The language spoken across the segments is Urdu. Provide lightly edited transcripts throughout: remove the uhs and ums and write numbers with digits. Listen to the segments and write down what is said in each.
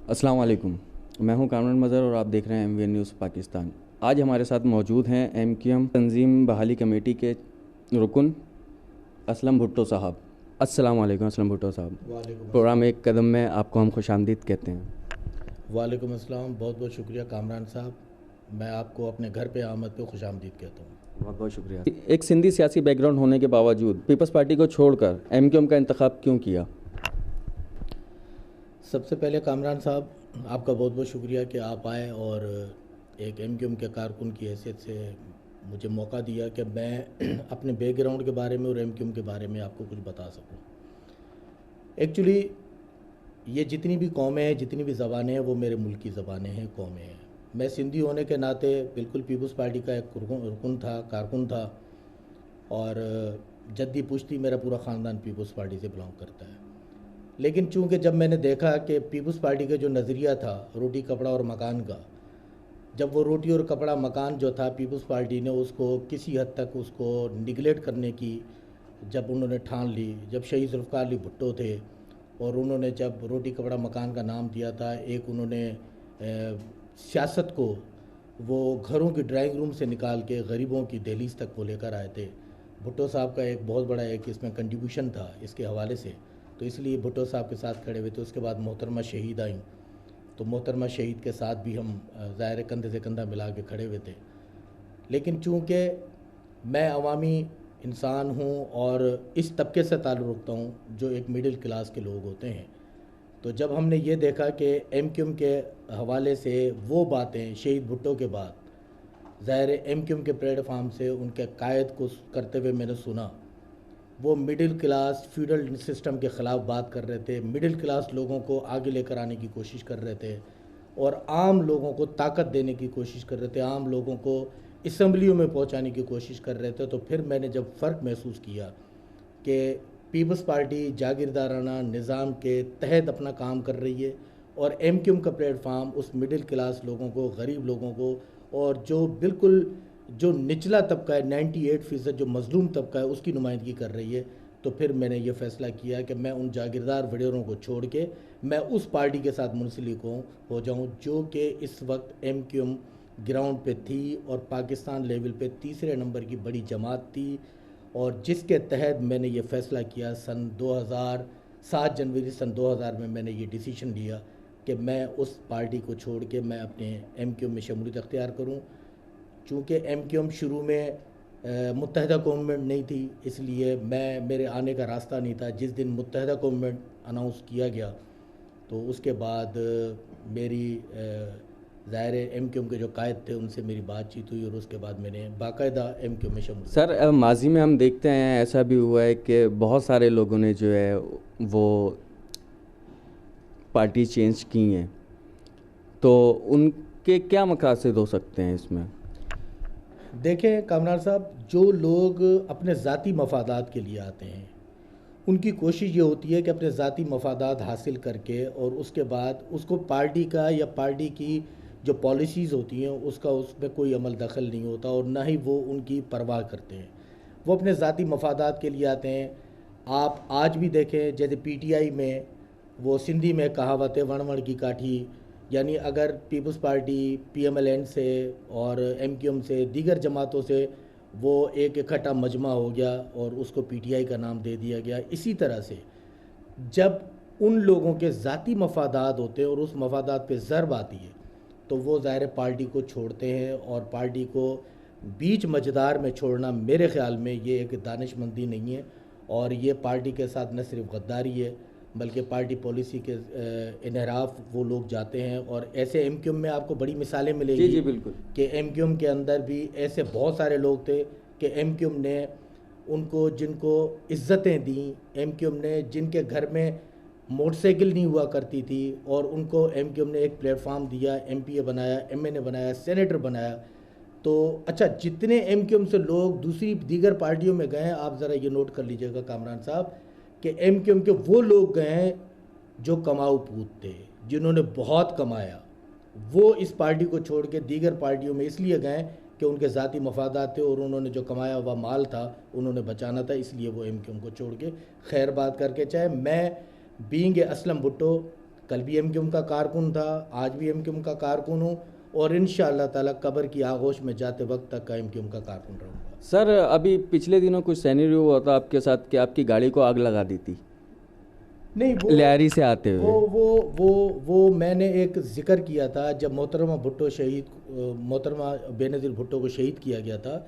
السلام علیکم، میں ہوں کامران مظہر اور آپ دیکھ رہے ہیں ایم وی این نیوز پاکستان۔ آج ہمارے ساتھ موجود ہیں ایم کیو ایم تنظیم بحالی کمیٹی کے رکن اسلم بھٹو صاحب۔ السلام علیکم اسلم بھٹو صاحب، وعلیکم پروگرام السلام۔ ایک قدم میں آپ کو ہم خوش آمدید کہتے ہیں۔ وعلیکم السلام، بہت بہت شکریہ کامران صاحب، میں آپ کو اپنے گھر پہ آمد پہ خوش آمدید کہتا ہوں۔ بہت بہت شکریہ۔ ایک سندھی سیاسی بیک گراؤنڈ ہونے کے باوجود پیپلز پارٹی کو چھوڑ کر ایم کیو ایم کا انتخاب کیوں کیا؟ سب سے پہلے کامران صاحب آپ کا بہت بہت شکریہ کہ آپ آئے اور ایک ایم کیو ایم کے کارکن کی حیثیت سے مجھے موقع دیا کہ میں اپنے بیک گراؤنڈ کے بارے میں اور ایم کیو ایم کے بارے میں آپ کو کچھ بتا سکوں۔ ایکچولی یہ جتنی بھی قومیں ہیں، جتنی بھی زبانیں ہیں، وہ میرے ملک کی زبانیں ہیں، قومیں ہیں۔ میں سندھی ہونے کے ناطے بالکل پیپلز پارٹی کا ایک رکن تھا، کارکن تھا، اور جدی پشتی میرا پورا خاندان پیپلز پارٹی سے بلانگ کرتا ہے۔ لیکن چونکہ جب میں نے دیکھا کہ پیپلز پارٹی کا جو نظریہ تھا روٹی کپڑا اور مکان کا، جب وہ روٹی اور کپڑا مکان جو تھا پیپلز پارٹی نے اس کو کسی حد تک اس کو نگلیکٹ کرنے کی جب انہوں نے ٹھان لی، جب شہید ذوالفقار علی بھٹو تھے اور انہوں نے جب روٹی کپڑا مکان کا نام دیا تھا، ایک انہوں نے سیاست کو وہ گھروں کی ڈرائنگ روم سے نکال کے غریبوں کی دہلیز تک وہ لے کر آئے تھے۔ بھٹو صاحب کا ایک بہت بڑا ایک اس میں کنٹریبیوشن تھا اس کے حوالے سے، تو اس لیے بھٹو صاحب کے ساتھ کھڑے ہوئے تھے۔ اس کے بعد محترمہ شہید آئیں، تو محترمہ شہید کے ساتھ بھی ہم ظاہر کندھے سے کندھا ملا کے کھڑے ہوئے تھے۔ لیکن چونکہ میں عوامی انسان ہوں اور اس طبقے سے تعلق رکھتا ہوں جو ایک مڈل کلاس کے لوگ ہوتے ہیں، تو جب ہم نے یہ دیکھا کہ ایم کیو ایم کے حوالے سے وہ باتیں شہید بھٹو کے بعد ظاہر ایم کیو ایم کے پلیٹ فارم سے ان کے قائد کو کرتے ہوئے میں نے سنا، وہ مڈل کلاس فیوڈل سسٹم کے خلاف بات کر رہے تھے، مڈل کلاس لوگوں کو آگے لے کر آنے کی کوشش کر رہے تھے اور عام لوگوں کو طاقت دینے کی کوشش کر رہے تھے، عام لوگوں کو اسمبلیوں میں پہنچانے کی کوشش کر رہے تھے۔ تو پھر میں نے جب فرق محسوس کیا کہ پیپلز پارٹی جاگیردارانہ نظام کے تحت اپنا کام کر رہی ہے اور ایم کیو ایم کا پلیٹ فارم اس مڈل کلاس لوگوں کو، غریب لوگوں کو، اور جو بالکل جو نچلا طبقہ ہے 98% جو مظلوم طبقہ ہے اس کی نمائندگی کر رہی ہے، تو پھر میں نے یہ فیصلہ کیا کہ میں ان جاگیردار وڈیروں کو چھوڑ کے میں اس پارٹی کے ساتھ منسلک ہو جاؤں جو کہ اس وقت ایم کیو ایم گراؤنڈ پہ تھی اور پاکستان لیول پہ تیسرے نمبر کی بڑی جماعت تھی، اور جس کے تحت میں نے یہ فیصلہ کیا سن 7 جنوری سن 2000 میں نے یہ ڈیسیشن لیا کہ میں اس پارٹی کو چھوڑ کے میں اپنے ایم کیو ایم میں شمولیت اختیار کروں۔ چونکہ ایم کیو ایم شروع میں متحدہ گورنمنٹ نہیں تھی، اس لیے میرے آنے کا راستہ نہیں تھا۔ جس دن متحدہ گورنمنٹ اناؤنس کیا گیا تو اس کے بعد میری ظاہر ایم کیو ایم کے جو قائد تھے ان سے میری بات چیت ہوئی اور اس کے بعد میں نے باقاعدہ ایم کیو ایم میں شمولیت۔ سر، ماضی میں ہم دیکھتے ہیں ایسا بھی ہوا ہے کہ بہت سارے لوگوں نے جو ہے وہ پارٹی چینج کی ہیں، تو ان کے کیا مقاصد ہو سکتے ہیں اس میں؟ دیکھیں کامران صاحب، جو لوگ اپنے ذاتی مفادات کے لیے آتے ہیں ان کی کوشش یہ ہوتی ہے کہ اپنے ذاتی مفادات حاصل کر کے اور اس کے بعد اس کو پارٹی کا یا پارٹی کی جو پالیسیز ہوتی ہیں اس میں کوئی عمل دخل نہیں ہوتا اور نہ ہی وہ ان کی پرواہ کرتے ہیں، وہ اپنے ذاتی مفادات کے لیے آتے ہیں۔ آپ آج بھی دیکھیں جیسے پی ٹی آئی میں وہ سندھی میں کہاوت ہے وڑ وڑ کی کاٹھی، یعنی اگر Peoples Party P M L N سے اور ایم کیو ایم سے دیگر جماعتوں سے وہ ایک اکٹھا مجمع ہو گیا اور اس کو پی ٹی آئی کا نام دے دیا گیا، اسی طرح سے جب ان لوگوں کے ذاتی مفادات ہوتے ہیں اور اس مفادات پہ ضرب آتی ہے تو وہ ظاہر پارٹی کو چھوڑتے ہیں، اور پارٹی کو بیچ مجدار میں چھوڑنا میرے خیال میں یہ ایک دانش مندی نہیں ہے، اور یہ پارٹی کے ساتھ نہ صرف غداری ہے بلکہ پارٹی پالیسی کے انحراف وہ لوگ جاتے ہیں۔ اور ایسے ایم کیو ایم میں آپ کو بڑی مثالیں ملیں گی جی بالکل، کہ ایم کیو ایم کے اندر بھی ایسے بہت سارے لوگ تھے کہ ایم کیو ایم نے ان کو جن کو عزتیں دیں، ایم کیو ایم نے جن کے گھر میں موٹر سائیکل نہیں ہوا کرتی تھی اور ان کو ایم کیو ایم نے ایک پلیٹ فارم دیا، ایم پی اے بنایا، ایم این اے بنایا، سینیٹر بنایا۔ تو اچھا، جتنے ایم کیو ایم سے لوگ دیگر پارٹیوں میں گئے ہیں، آپ ذرا یہ نوٹ کر لیجئے گا کامران صاحب کہ ایم کیو ایم کے وہ لوگ گئے ہیں جو کماؤ پوت تھے، جنہوں نے بہت کمایا، وہ اس پارٹی کو چھوڑ کے دیگر پارٹیوں میں اس لیے گئے کہ ان کے ذاتی مفادات تھے اور انہوں نے جو کمایا ہوا مال تھا انہوں نے بچانا تھا، اس لیے وہ ایم کیو ایم کو چھوڑ کے خیر بات کر کے، چاہے میں بینگ اے اسلم بھٹو کل بھی ایم کیو ایم کا کارکن تھا, آج بھی ایم کیو ایم کا کارکن ہوں, اور انشاءاللہ تعالیٰ قبر کی آغوش میں جاتے وقت تک کا ایم کیو ایم کا کارکن رہوں گا. سر ابھی پچھلے دنوں کچھ سینیریو ہوا تھا آپ کے ساتھ کہ آپ کی گاڑی کو آگ لگا دی تھی نہیں, لیاری سے آتے ہوئے. وہ میں نے ایک ذکر کیا تھا جب محترمہ بے نظیر بھٹو کو شہید کیا گیا تھا,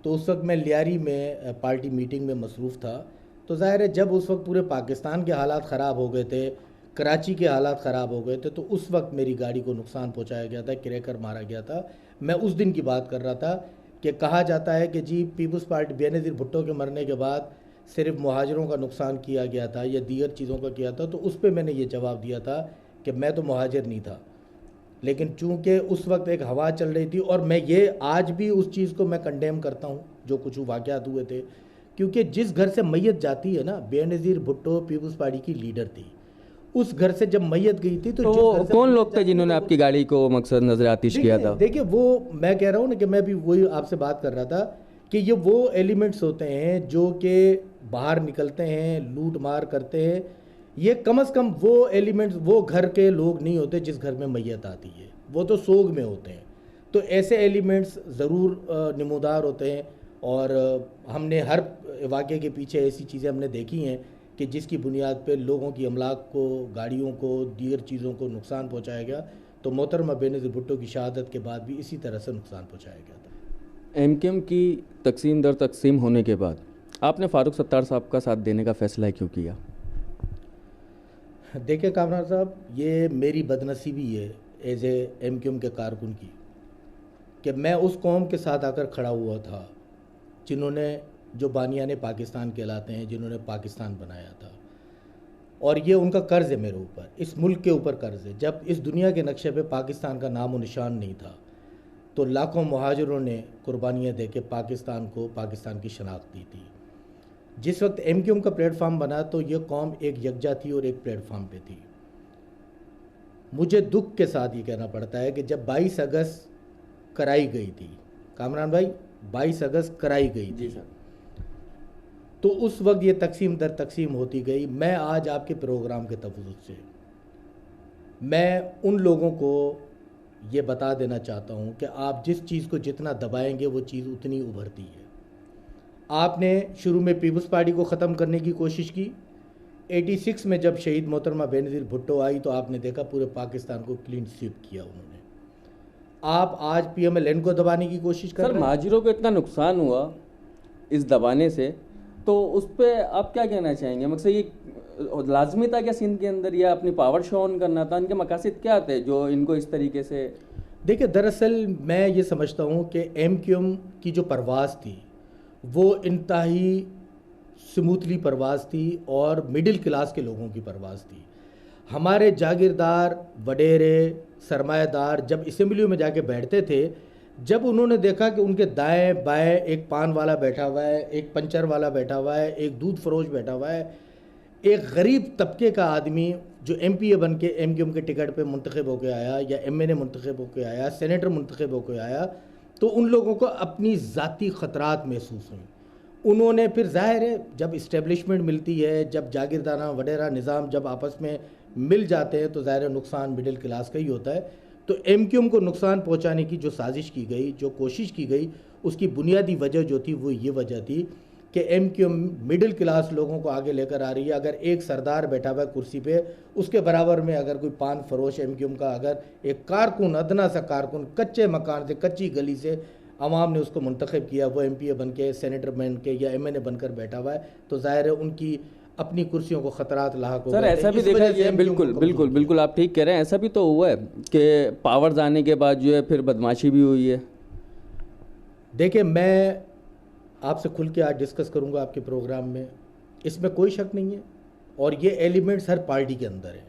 تو اس وقت میں لیاری میں پارٹی میٹنگ میں مصروف تھا. تو ظاہر ہے جب اس وقت پورے پاکستان کے حالات خراب ہو گئے تھے, کراچی کے حالات خراب ہو گئے تھے, تو اس وقت میری گاڑی کو نقصان پہنچایا گیا تھا, کریکر مارا گیا تھا. میں اس دن کی بات کر رہا تھا کہ کہا جاتا ہے کہ جی پیپلز پارٹی بے نظیر بھٹو کے مرنے کے بعد صرف مہاجروں کا نقصان کیا گیا تھا یا دیگر چیزوں کا کیا تھا. تو اس پہ میں نے یہ جواب دیا تھا کہ میں تو مہاجر نہیں تھا, لیکن چونکہ اس وقت ایک ہوا چل رہی تھی, اور میں یہ آج بھی اس چیز کو میں کنڈیم کرتا ہوں جو کچھ واقعات ہوئے تھے, کیونکہ جس گھر سے میت جاتی ہے نا, بے نظیر بھٹو پیپلز پارٹی کی لیڈر تھی, اس گھر سے جب میت گئی تھی تو کون لوگ تھے جنہوں نے آپ کی گاڑی کو مقصد نظر آتش کیا تھا؟ دیکھیں وہ میں کہہ رہا ہوں نا کہ میں بھی وہی آپ سے بات کر رہا تھا کہ یہ وہ ایلیمنٹس ہوتے ہیں جو کہ باہر نکلتے ہیں, لوٹ مار کرتے ہیں. یہ کم از کم وہ ایلیمنٹس وہ گھر کے لوگ نہیں ہوتے جس گھر میں میت آتی ہے, وہ تو سوگ میں ہوتے ہیں. تو ایسے ایلیمنٹس ضرور نمودار ہوتے ہیں, اور ہم نے ہر واقعے کے پیچھے ایسی چیزیں ہم نے دیکھی ہیں کہ جس کی بنیاد پہ لوگوں کی املاک کو, گاڑیوں کو, دیگر چیزوں کو نقصان پہنچایا گیا. تو محترمہ بے نظیر بھٹو کی شہادت کے بعد بھی اسی طرح سے نقصان پہنچایا گیا تھا. ایم کیو ایم کی تقسیم در تقسیم ہونے کے بعد آپ نے فاروق ستار صاحب کا ساتھ دینے کا فیصلہ کیوں کیا؟ دیکھیں کامران صاحب, یہ میری بدنصیبی ہے as a M Q M کے کارکن کی کہ میں اس قوم کے ساتھ آ کر کھڑا ہوا تھا جنہوں نے, جو بانیان پاکستان کہلاتے ہیں, جنہوں نے پاکستان بنایا تھا, اور یہ ان کا قرض ہے میرے اوپر, اس ملک کے اوپر قرض ہے. جب اس دنیا کے نقشے پہ پاکستان کا نام و نشان نہیں تھا تو لاکھوں مہاجروں نے قربانیاں دے کے پاکستان کو, پاکستان کی شناخت دی تھی. جس وقت ایم کیو ایم کا پلیٹ فارم بنا تو یہ قوم ایک یکجا تھی اور ایک پلیٹ فارم پہ تھی. مجھے دکھ کے ساتھ یہ کہنا پڑتا ہے کہ جب 22 اگست کرائی گئی تھی, کامران بھائی 22 اگست کرائی گئی تھی, تو اس وقت یہ تقسیم در تقسیم ہوتی گئی. میں آج آپ کے پروگرام کے تفضل سے میں ان لوگوں کو یہ بتا دینا چاہتا ہوں کہ آپ جس چیز کو جتنا دبائیں گے وہ چیز اتنی ابھرتی ہے. آپ نے شروع میں پیپلز پارٹی کو ختم کرنے کی کوشش کی. 86 میں جب شہید محترمہ بے نظیر بھٹو آئی تو آپ نے دیکھا پورے پاکستان کو کلین سویپ کیا انہوں نے. آپ آج پی ایم ایل این کو دبانے کی کوشش کر رہے ہیں. مہاجروں کو اتنا نقصان ہوا اس دبانے سے, تو اس پہ آپ کیا کہنا چاہیں گے؟ مقصد یہ لازمی تھا کہ سندھ کے اندر یا اپنی پاور شو آن کرنا تھا؟ ان کے مقاصد کیا تھے جو ان کو اس طریقے سے؟ دیکھیں دراصل میں یہ سمجھتا ہوں کہ ایم کیو ایم کی جو پرواز تھی وہ انتہائی سموتھلی پرواز تھی اور مڈل کلاس کے لوگوں کی پرواز تھی. ہمارے جاگیردار, وڈیرے, سرمایہ دار جب اسمبلیوں میں جا کے بیٹھتے تھے, جب انہوں نے دیکھا کہ ان کے دائیں بائیں ایک پان والا بیٹھا ہوا ہے, ایک پنچر والا بیٹھا ہوا ہے, ایک دودھ فروش بیٹھا ہوا ہے, ایک غریب طبقے کا آدمی جو ایم پی اے بن کے ایم کیو ایم کے ٹکٹ پہ منتخب ہو کے آیا یا ایم این اے منتخب ہو کے آیا, سینیٹر منتخب ہو کے آیا, تو ان لوگوں کو اپنی ذاتی خطرات محسوس ہوئیں. انہوں نے پھر ظاہر ہے جب اسٹیبلشمنٹ ملتی ہے, جب جاگیردارہ وڈیرہ نظام جب آپس میں مل جاتے ہیں تو ظاہر نقصان مڈل کلاس کا ہی ہوتا ہے. تو ایم کیو ایم کو نقصان پہنچانے کی جو سازش کی گئی, جو کوشش کی گئی, اس کی بنیادی وجہ جو تھی وہ یہ وجہ تھی کہ M Q M middle class لوگوں کو آگے لے کر آ رہی ہے. اگر ایک سردار بیٹھا ہوا ہے کرسی پہ, اس کے برابر میں اگر کوئی پان فروش ایم کیو ایم کا, اگر ایک کارکن, ادنا سا کارکن, کچے مکان سے, کچی گلی سے عوام نے اس کو منتخب کیا, وہ ایم پی اے بن کے, سینیٹر بن کے یا ایم این اے بن کر بیٹھا ہوا ہے, تو ظاہر ہے ان کی اپنی کرسیوں کو خطرات لاحق ہو گئے. سر ایسا بھی دیکھا گیا, بالکل آپ ٹھیک کہہ رہے ہیں, ایسا بھی تو ہوا ہے کہ پاور آنے کے بعد جو ہے پھر بدماشی بھی ہوئی ہے. دیکھیں میں آپ سے کھل کے آج ڈسکس کروں گا آپ کے پروگرام میں, اس میں کوئی شک نہیں ہے, اور یہ ایلیمنٹس ہر پارٹی کے اندر ہیں.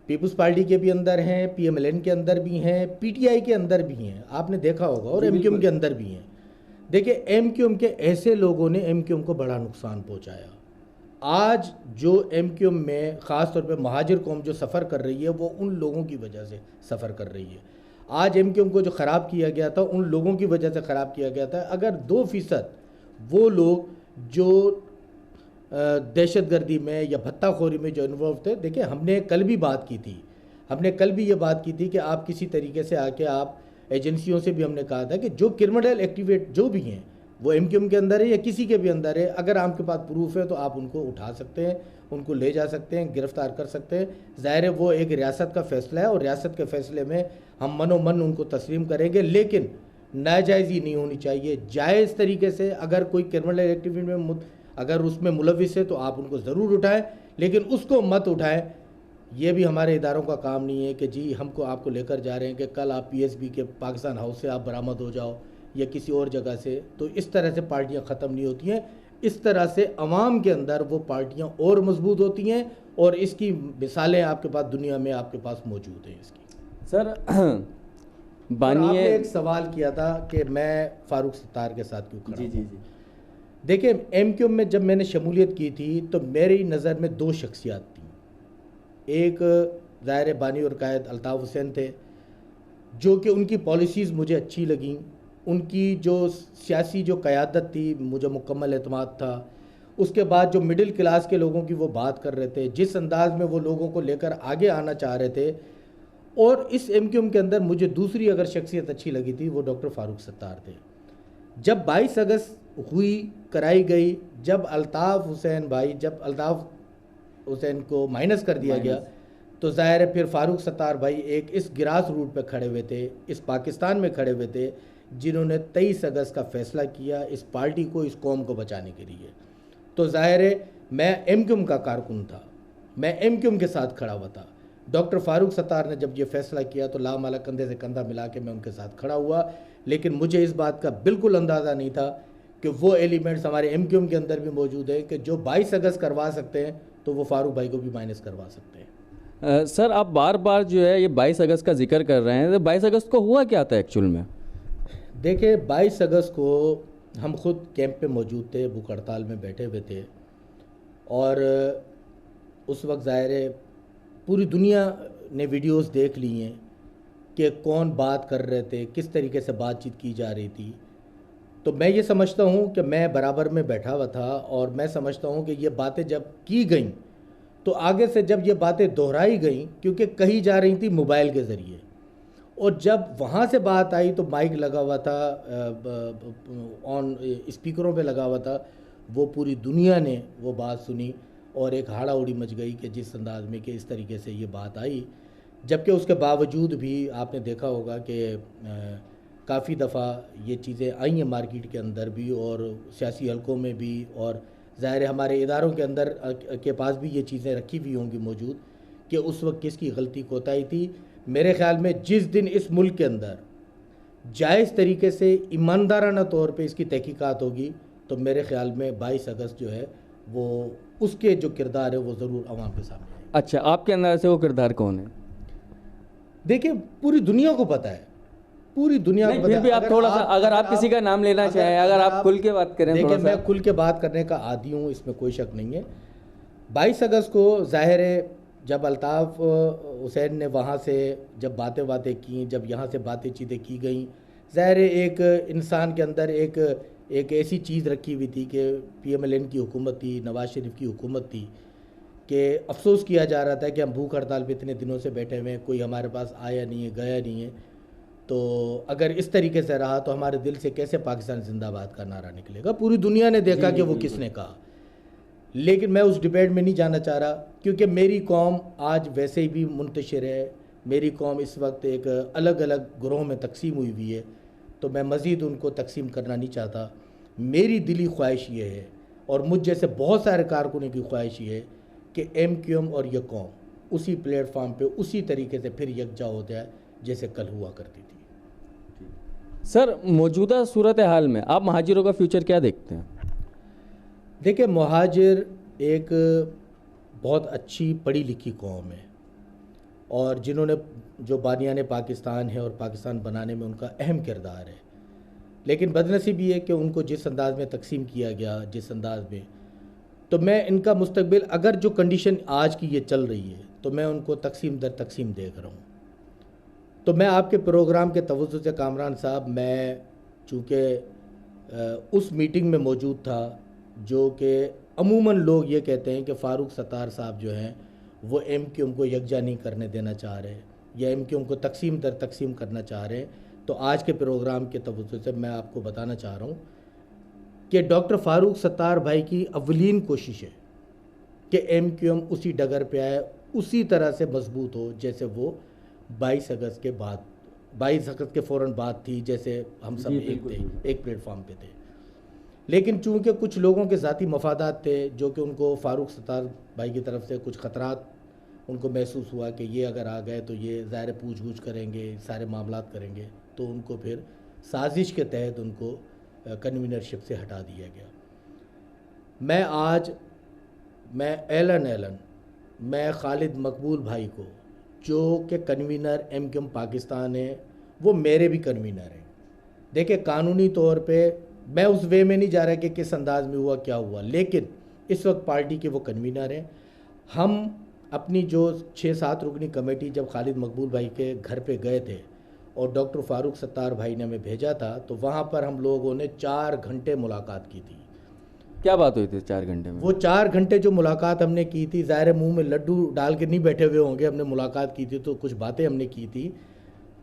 پیپلز پارٹی کے بھی اندر ہیں, پی ایم ایل این کے اندر بھی ہیں, پی ٹی آئی کے اندر بھی ہیں, آپ نے دیکھا ہوگا, اور ایم کیو ایم کے اندر بھی ہیں. دیکھیں ایم کیو ایم کے ایسے لوگوں نے ایم کیو ایم کو بڑا نقصان پہنچایا. آج جو ایم کیو ایم میں خاص طور پہ مہاجر قوم جو سفر کر رہی ہے وہ ان لوگوں کی وجہ سے سفر کر رہی ہے. آج ایم کیو ایم کو جو خراب کیا گیا تھا ان لوگوں کی وجہ سے خراب کیا گیا تھا. اگر 2% وہ لوگ جو دہشت گردی میں یا بھتہ خوری میں جو انوالو تھے. دیکھیں ہم نے کل بھی بات کی تھی, ہم نے کل بھی یہ بات کی تھی کہ آپ کسی طریقے سے آ کے آپ ایجنسیوں سے بھی ہم نے کہا تھا کہ جو کرمنل ایکٹیویٹ جو بھی ہیں وہ ایم کیو ایم کے اندر ہے یا کسی کے بھی اندر ہے, اگر آپ کے پاس پروف ہے تو آپ ان کو اٹھا سکتے ہیں, ان کو لے جا سکتے ہیں, گرفتار کر سکتے ہیں. ظاہر ہے وہ ایک ریاست کا فیصلہ ہے اور ریاست کے فیصلے میں ہم من و من ان کو تسلیم کریں گے, لیکن ناجائزی نہیں ہونی چاہیے. جائز طریقے سے اگر کوئی کرمنل ایکٹیویٹی میں اگر اس میں ملوث ہے تو آپ ان کو ضرور اٹھائیں, لیکن اس کو مت اٹھائیں. یہ بھی ہمارے اداروں کا کام نہیں ہے کہ جی ہم کو آپ کو لے کر جا رہے ہیں کہ کل آپ پی ایس بی کے پاکستان ہاؤس سے آپ برآمد ہو جاؤ یا کسی اور جگہ سے. تو اس طرح سے پارٹیاں ختم نہیں ہوتی ہیں. اس طرح سے عوام کے اندر وہ پارٹیاں اور مضبوط ہوتی ہیں, اور اس کی مثالیں آپ کے پاس دنیا میں آپ کے پاس موجود ہیں. اس کی سر اور آپ نے ایک سوال کیا تھا کہ میں فاروق ستار کے ساتھ کیوں کھڑا ہوں. جی. دیکھیں ایم کیو ایم میں جب میں نے شمولیت کی تھی تو میری نظر میں دو شخصیات تھیں. ایک ظاہر بانی اور قائد الطاف حسین تھے, جو کہ ان کی پالیسیز مجھے اچھی لگیں, ان کی جو سیاسی جو قیادت تھی مجھے مکمل اعتماد تھا. اس کے بعد جو مڈل کلاس کے لوگوں کی وہ بات کر رہے تھے, جس انداز میں وہ لوگوں کو لے کر آگے آنا چاہ رہے تھے. اور اس ایم کیو ایم کے اندر مجھے دوسری اگر شخصیت اچھی لگی تھی وہ ڈاکٹر فاروق ستار تھے. جب 22 اگست ہوئی کرائی گئی, جب الطاف حسین کو مائنس کر دیا گیا, تو ظاہر ہے پھر فاروق ستار بھائی ایک اس گراس روٹ پہ کھڑے ہوئے تھے, اس پاکستان میں کھڑے ہوئے تھے جنہوں نے 23 اگست کا فیصلہ کیا اس پارٹی کو, اس قوم کو بچانے کے لیے. تو ظاہر ہے میں ایم کیو ایم کا کارکن تھا, میں ایم کیو ایم کے ساتھ کھڑا ہوا تھا. ڈاکٹر فاروق ستار نے جب یہ فیصلہ کیا تو لامالا کندھے سے کندھا ملا کے میں ان کے ساتھ کھڑا ہوا, لیکن مجھے اس بات کا بالکل اندازہ نہیں تھا کہ وہ ایلیمنٹس ہمارے ایم کیو ایم کے اندر بھی موجود ہیں کہ جو 22 اگست کروا سکتے ہیں تو وہ فاروق بھائی کو بھی مائنس کروا سکتے ہیں. سر آپ بار بار جو ہے یہ 22 اگست کا ذکر کر رہے ہیں, تو 22 اگست کو ہوا کیا تھا ایکچول میں؟ دیکھیں 22 اگست کو ہم خود کیمپ پہ موجود تھے, بھوک ہڑتال میں بیٹھے ہوئے تھے, اور اس وقت ظاہر ہے پوری دنیا نے ویڈیوز دیکھ لی ہیں کہ کون بات کر رہے تھے, کس طریقے سے بات چیت کی جا رہی تھی. تو میں یہ سمجھتا ہوں کہ میں برابر میں بیٹھا ہوا تھا, اور میں سمجھتا ہوں کہ یہ باتیں جب کی گئیں تو آگے سے جب یہ باتیں دہرائی گئیں, کیونکہ کہی جا رہی تھی موبائل کے ذریعے, اور جب وہاں سے بات آئی تو مائک لگا ہوا تھا, آن اسپیکروں پہ لگا ہوا تھا, وہ پوری دنیا نے وہ بات سنی اور ایک ہاڑا اوڑی مچ گئی کہ جس انداز میں کہ اس طریقے سے یہ بات آئی. جبکہ اس کے باوجود بھی آپ نے دیکھا ہوگا کہ کافی دفعہ یہ چیزیں آئی ہیں مارکیٹ کے اندر بھی اور سیاسی حلقوں میں بھی, اور ظاہر ہے ہمارے اداروں کے اندر کے پاس بھی یہ چیزیں رکھی ہوئی ہوں گی موجود کہ اس وقت کس کی غلطی کوتاہی تھی. میرے خیال میں جس دن اس ملک کے اندر جائز طریقے سے ایماندارانہ طور پہ اس کی تحقیقات ہوگی تو میرے خیال میں 22 اگست جو ہے وہ اس کے جو کردار ہے وہ ضرور عوام کے سامنے آئے. اچھا, آپ کے اندر سے وہ کردار کون ہے؟ دیکھیں پوری دنیا کو پتہ ہے, پوری دنیا کو پتہ ہے. پھر بھی آپ تھوڑا سا اگر آپ کسی کا نام لینا چاہیں, اگر آپ کھل کے بات کریں. دیکھیں میں کھل کے بات کرنے کا عادی ہوں, اس میں کوئی شک نہیں ہے. 22 اگست کو ظاہر ہے جب الطاف حسین نے وہاں سے جب باتیں کیں, جب یہاں سے باتیں چیتیں کی گئیں, ظاہر ہے ایک انسان کے اندر ایک ایسی چیز رکھی ہوئی تھی کہ پی ایم ایل این کی حکومت تھی, نواز شریف کی حکومت تھی, کہ افسوس کیا جا رہا تھا کہ ہم بھوک ہڑتال پہ اتنے دنوں سے بیٹھے ہوئے ہیں, کوئی ہمارے پاس آیا نہیں ہے, گیا نہیں ہے. تو اگر اس طریقے سے رہا تو ہمارے دل سے کیسے پاکستان زندہ باد کا نعرہ نکلے گا؟ پوری دنیا نے دیکھا کہ وہ کس نے کہا. لیکن میں اس ڈبیٹ میں نہیں جانا چاہ رہا, کیونکہ میری قوم آج ویسے ہی بھی منتشر ہے. میری قوم اس وقت ایک الگ الگ گروہوں میں تقسیم ہوئی ہے, تو میں مزید ان کو تقسیم کرنا نہیں چاہتا. میری دلی خواہش یہ ہے, اور مجھ جیسے بہت سارے کارکنوں کی خواہش یہ ہے کہ ایم کیو ایم اور یہ قوم اسی پلیٹ فارم پہ اسی طریقے سے پھر یکجا ہو جائے جیسے کل ہوا کرتی تھی. سر موجودہ صورتحال میں آپ مہاجروں کا فیوچر کیا دیکھتے ہیں؟ دیکھیں مہاجر ایک بہت اچھی پڑھی لکھی قوم ہے, اور جنہوں نے جو بانیان پاکستان ہے اور پاکستان بنانے میں ان کا اہم کردار ہے. لیکن بدنصیب یہ ہے کہ ان کو جس انداز میں تقسیم کیا گیا, جس انداز میں, تو میں ان کا مستقبل اگر جو کنڈیشن آج کی یہ چل رہی ہے تو میں ان کو تقسیم در تقسیم دیکھ رہا ہوں. تو میں آپ کے پروگرام کے توجہ سے کامران صاحب, میں چونکہ اس میٹنگ میں موجود تھا جو کہ عموماً لوگ یہ کہتے ہیں کہ فاروق ستار صاحب جو ہیں وہ ایم کیو ایم کو یکجا نہیں کرنے دینا چاہ رہے یا ایم کیو ایم کو تقسیم در تقسیم کرنا چاہ رہے ہیں. تو آج کے پروگرام کے توسط سے میں آپ کو بتانا چاہ رہا ہوں کہ ڈاکٹر فاروق ستار بھائی کی اولین کوشش ہے کہ ایم کیو ایم اسی ڈگر پہ آئے, اسی طرح سے مضبوط ہو جیسے وہ 22 اگست کے بعد 22 اگست کے فوراً بعد تھی, جیسے ہم سب ایک پلیٹ فارم پہ تھے. لیکن چونکہ کچھ لوگوں کے ذاتی مفادات تھے جو کہ ان کو فاروق ستار بھائی کی طرف سے کچھ خطرات ان کو محسوس ہوا کہ یہ اگر آ گئے تو یہ ظاہر پوچھ گچھ کریں گے, سارے معاملات کریں گے, تو ان کو پھر سازش کے تحت ان کو کنوینرشپ سے ہٹا دیا گیا. میں میں خالد مقبول بھائی کو, جو کہ convener M Q M Pakistan ہے, وہ میرے بھی کنوینر ہیں. دیکھیں قانونی طور پہ میں اس وے میں نہیں جا رہا کہ کس انداز میں ہوا کیا ہوا, لیکن اس وقت پارٹی کے وہ کنوینر ہیں. ہم اپنی جو 6-7 رکنی کمیٹی جب خالد مقبول بھائی کے گھر پہ گئے تھے اور ڈاکٹر فاروق ستار بھائی نے ہمیں بھیجا تھا, تو وہاں پر ہم لوگوں نے 4 گھنٹے ملاقات کی تھی. کیا بات ہوئی تھی 4 گھنٹے میں؟ وہ 4 گھنٹے جو ملاقات ہم نے کی تھی, ظاہر منہ میں لڈو ڈال کے نہیں بیٹھے ہوئے ہوں گے, ہم نے ملاقات کی تھی تو کچھ باتیں ہم نے کی تھی.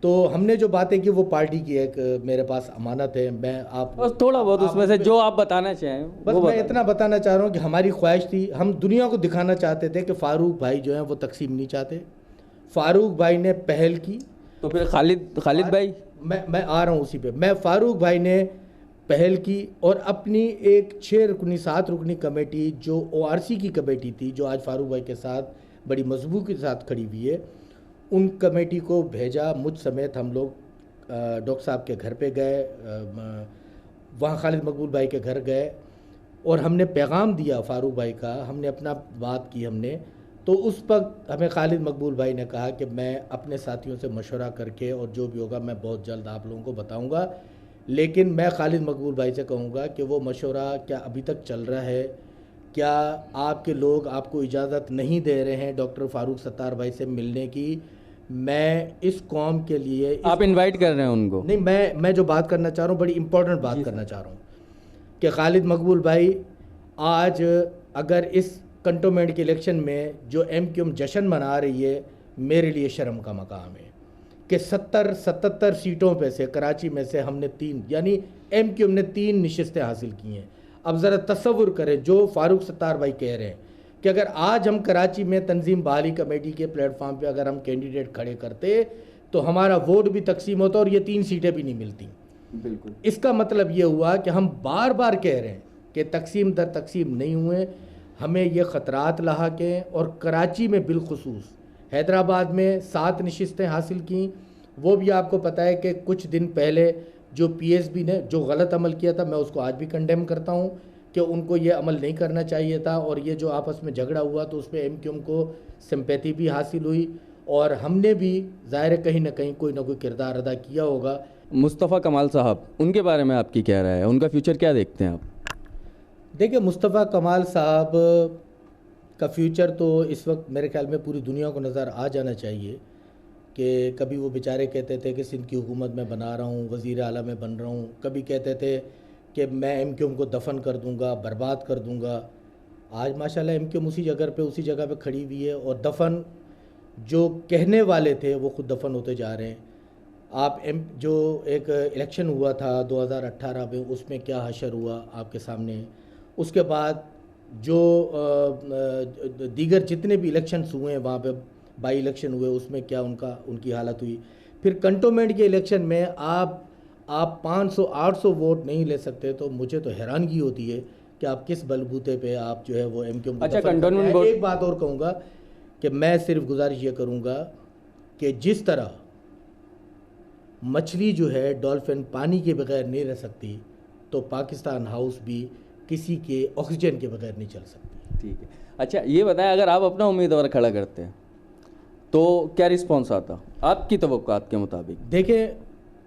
تو ہم نے جو باتیں کی وہ پارٹی کی ایک میرے پاس امانت ہے. میں آپ بس تھوڑا بہت اس میں سے جو آپ بتانا چاہیں. بس میں اتنا بتانا چاہ رہا ہوں کہ ہماری خواہش تھی, ہم دنیا کو دکھانا چاہتے تھے کہ فاروق بھائی جو ہیں وہ تقسیم نہیں چاہتے. فاروق بھائی نے پہل کی. تو پھر خالد بھائی, میں آ رہا ہوں اسی پہ. فاروق بھائی نے پہل کی اور اپنی ایک 6 رکنی 7 رکنی کمیٹی جو ORC کی کمیٹی تھی, جو آج فاروق بھائی کے ساتھ بڑی مضبوطی کے ساتھ کھڑی ہوئی ہے, ان کمیٹی کو بھیجا. مجھ سمیت ہم لوگ ڈاکٹر صاحب کے گھر پہ گئے, وہاں خالد مقبول بھائی کے گھر گئے اور ہم نے پیغام دیا فاروق بھائی کا, ہم نے اپنا بات کی ہم نے. تو اس وقت ہمیں خالد مقبول بھائی نے کہا کہ میں اپنے ساتھیوں سے مشورہ کر کے اور جو بھی ہوگا میں بہت جلد آپ لوگوں کو بتاؤں گا. لیکن میں خالد مقبول بھائی سے کہوں گا کہ وہ مشورہ کیا ابھی تک چل رہا ہے, کیا آپ کے لوگ آپ کو اجازت نہیں دے رہے ہیں ڈاکٹر فاروق ستار بھائی سے ملنے کی؟ میں اس قوم کے لیے آپ انوائٹ کر رہے ہیں ان کو؟ نہیں, میں جو بات کرنا چاہ رہا ہوں بڑی امپورٹنٹ بات کرنا چاہ رہا ہوں کہ خالد مقبول بھائی, آج اگر اس کنٹونمنٹ کے الیکشن میں جو ایم کیو ایم جشن منا رہی ہے, میرے لیے شرم کا مقام ہے کہ 77 سیٹوں پہ سے کراچی میں سے ہم نے 3 یعنی ایم کیو ایم نے 3 نشستیں حاصل کی ہیں. اب ذرا تصور کریں جو فاروق ستار بھائی کہہ رہے ہیں کہ اگر آج ہم کراچی میں تنظیم بحالی کمیٹی کے پلیٹ فارم پہ اگر ہم کینڈیڈیٹ کھڑے کرتے تو ہمارا ووٹ بھی تقسیم ہوتا اور یہ 3 سیٹیں بھی نہیں ملتی. بالکل. اس کا مطلب یہ ہوا کہ ہم بار بار کہہ رہے ہیں کہ تقسیم در تقسیم نہیں ہوئے, ہمیں یہ خطرات لاحق ہیں. اور کراچی میں بالخصوص حیدرآباد میں 7 نشستیں حاصل کیں. وہ بھی آپ کو پتہ ہے کہ کچھ دن پہلے جو PSB نے جو غلط عمل کیا تھا, میں اس کو آج بھی کنڈیم کرتا ہوں کہ ان کو یہ عمل نہیں کرنا چاہیے تھا. اور یہ جو آپس میں جھگڑا ہوا تو اس میں ایم کیو ایم کو سمپیتھی بھی حاصل ہوئی اور ہم نے بھی ظاہر کہیں نہ کہیں کوئی نہ کوئی کردار ادا کیا ہوگا. مصطفیٰ کمال صاحب, ان کے بارے میں آپ کی کیا رائے ہے؟ ان کا فیوچر کیا دیکھتے ہیں آپ؟ دیکھیں, مصطفیٰ کمال صاحب کا فیوچر تو اس وقت میرے خیال میں پوری دنیا کو نظر آ جانا چاہیے کہ کبھی وہ بیچارے کہتے تھے کہ سندھ کی حکومت میں بنا رہا ہوں, وزیر اعلیٰ میں بن رہا ہوں, کبھی کہتے تھے کہ میں ایم کیو ایم کو دفن کر دوں گا, برباد کر دوں گا. آج ماشاءاللہ ایم کیو ایم اسی جگہ پہ کھڑی ہوئی ہے اور دفن جو کہنے والے تھے وہ خود دفن ہوتے جا رہے ہیں. آپ جو ایک الیکشن ہوا تھا 2018 میں, اس میں کیا حشر ہوا آپ کے سامنے. اس کے بعد جو دیگر جتنے بھی الیکشنز ہوئے ہیں وہاں پہ بائی الیکشن ہوئے, اس میں کیا ان کی حالت ہوئی. پھر کنٹونمنٹ کے الیکشن میں آپ 500-800 ووٹ نہیں لے سکتے, تو مجھے تو حیرانگی ہوتی ہے کہ آپ کس بلبوتے پہ آپ جو ہے وہ ایم کیو ایم. ایک بات اور کہوں گا کہ میں صرف گزارش یہ کروں گا کہ جس طرح مچھلی جو ہے ڈولفن پانی کے بغیر نہیں رہ سکتی, تو پاکستان ہاؤس بھی کسی کے آکسیجن کے بغیر نہیں چل سکتی. ٹھیک ہے. اچھا یہ بتائیں, اگر آپ اپنا امیدوار کھڑا کرتے ہیں تو کیا رسپانس آتا آپ کی توقعات کے مطابق؟ دیکھیں,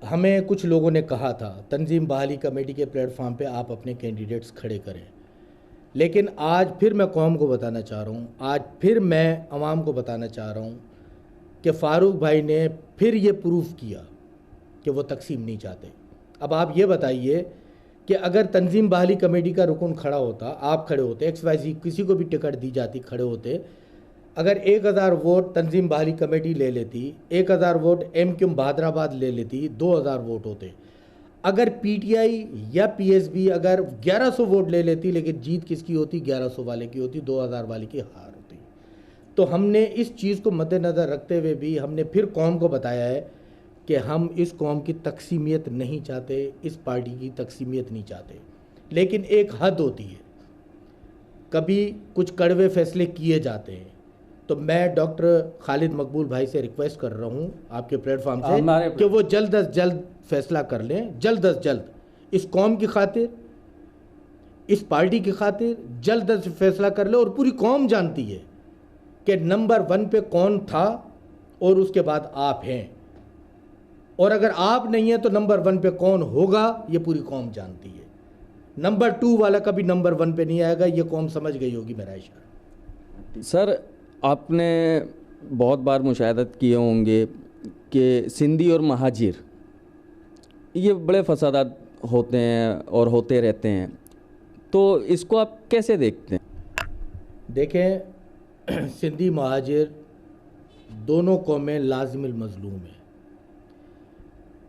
ہمیں کچھ لوگوں نے کہا تھا تنظیم بحالی کمیٹی کے پلیٹ فارم پہ آپ اپنے کینڈیڈیٹس کھڑے کریں, لیکن آج پھر میں قوم کو بتانا چاہ رہا ہوں, آج پھر میں عوام کو بتانا چاہ رہا ہوں کہ فاروق بھائی نے پھر یہ پروف کیا کہ وہ تقسیم نہیں چاہتے. اب آپ یہ بتائیے کہ اگر تنظیم بحالی کمیٹی کا رکن کھڑا ہوتا, آپ کھڑے ہوتے, XYZ کسی کو بھی ٹکٹ دی جاتی, کھڑے ہوتے, اگر 1000 ووٹ تنظیم بحالی کمیٹی لے لیتی, 1000 ووٹ MQM بہادر آباد لے لیتی, 2000 ووٹ ہوتے. اگر PTI یا PSB اگر 1100 ووٹ لے لیتی, لیکن جیت کس کی ہوتی؟ 1100 والے کی ہوتی, 2000 والے کی ہار ہوتی. تو ہم نے اس چیز کو مد نظر رکھتے ہوئے بھی ہم نے پھر قوم کو بتایا ہے کہ ہم اس قوم کی تقسیمیت نہیں چاہتے, اس پارٹی کی تقسیمیت نہیں چاہتے, لیکن ایک حد ہوتی ہے. کبھی کچھ کڑوے فیصلے کیے جاتے ہیں. تو میں ڈاکٹر خالد مقبول بھائی سے ریکویسٹ کر رہا ہوں آپ کے پلیٹ فارم سے کہ وہ جلد از جلد فیصلہ کر لیں, جلد از جلد, اس قوم کی خاطر, اس پارٹی کی خاطر جلد از فیصلہ کر لیں. اور پوری قوم جانتی ہے کہ نمبر 1 پہ کون تھا اور اس کے بعد آپ ہیں, اور اگر آپ نہیں ہیں تو نمبر 1 پہ کون ہوگا یہ پوری قوم جانتی ہے. نمبر 2 والا کبھی نمبر 1 پہ نہیں آئے گا, یہ قوم سمجھ گئی ہوگی میرا اشارہ. سر آپ نے بہت بار مشاہدت کیے ہوں گے کہ سندھی اور مہاجر یہ بڑے فسادات ہوتے ہیں اور ہوتے رہتے ہیں, تو اس کو آپ کیسے دیکھتے ہیں؟ دیکھیں, سندھی مہاجر دونوں قومیں لازم المظلوم ہیں.